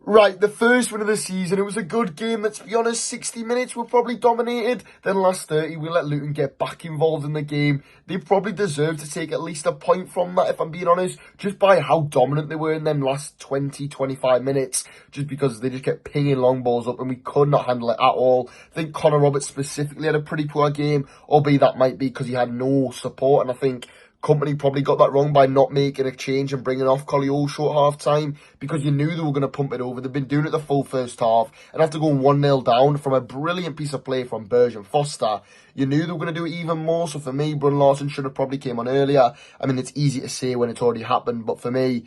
Right, the first win of the season. It was a good game. Let's be honest, 60 minutes were probably dominated. Then last 30, we let Luton get back involved in the game. They probably deserved to take at least a point from that, if I'm being honest, just by how dominant they were in them last 20, 25 minutes, just because they just kept pinging long balls up and we could not handle it at all. I think Connor Roberts specifically had a pretty poor game, albeit that might be because he had no support, and I think Company probably got that wrong by not making a change and bringing off Collie short half time, because you knew they were going to pump it over. They've been doing it the full first half, and after going 1-0 down from a brilliant piece of play from Burge and Foster, you knew they were going to do it even more. So for me, Brun Larson should have probably came on earlier. I mean, it's easy to say when it's already happened, but for me,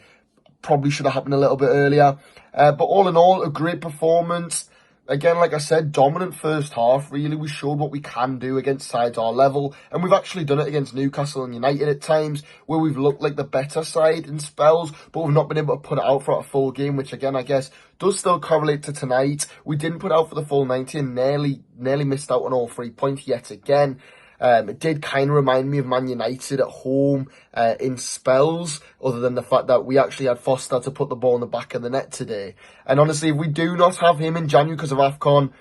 probably should have happened a little bit earlier. But all in all, a great performance. Again, like I said, dominant first half, really. We showed what we can do against sides our level. And we've actually done it against Newcastle and United at times, where we've looked like the better side in spells, but we've not been able to put it out for a full game, which again, I guess, does still correlate to tonight. We didn't put out for the full 90 and nearly missed out on all 3 points yet again. It did kind of remind me of Man United at home in spells, other than the fact that we actually had Foster to put the ball in the back of the net today. And honestly, if we do not have him in January because of AFCON,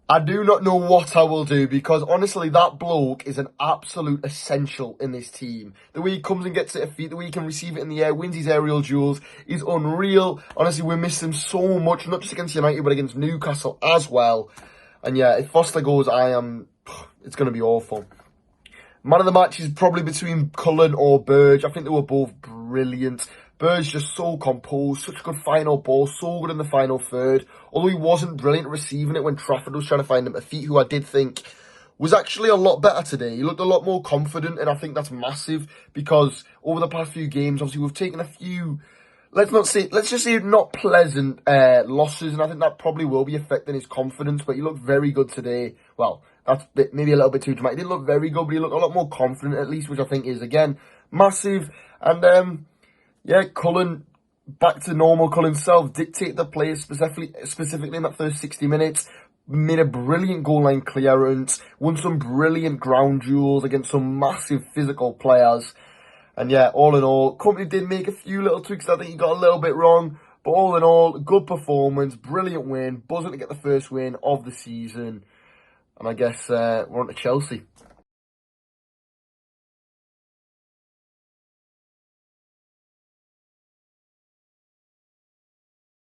I do not know what I will do, because honestly, that bloke is an absolute essential in this team. The way he comes and gets it at feet, the way he can receive it in the air, wins his aerial duels, is unreal. Honestly, we miss him so much, not just against United, but against Newcastle as well. And yeah, if Foster goes, it's going to be awful. Man of the match is probably between Cullen or Burge. I think they were both brilliant. Burge just so composed, such a good final ball, so good in the final third. Although he wasn't brilliant at receiving it when Trafford was trying to find him a feet, who I did think was actually a lot better today. He looked a lot more confident, and I think that's massive, because over the past few games, obviously we've taken a few, let's just say not pleasant losses, and I think that probably will be affecting his confidence, but he looked very good today. Well, that's maybe a little bit too dramatic. He didn't look very good, but he looked a lot more confident at least, which I think is, again, massive. And yeah, Cullen, back to normal Cullen self, dictate the play specifically in that first 60 minutes. Made a brilliant goal line clearance, won some brilliant ground duels against some massive physical players. And yeah, all in all, Company did make a few little tweaks that I think he got a little bit wrong. But all in all, good performance, brilliant win, buzzing to get the first win of the season. And I guess we're on to Chelsea.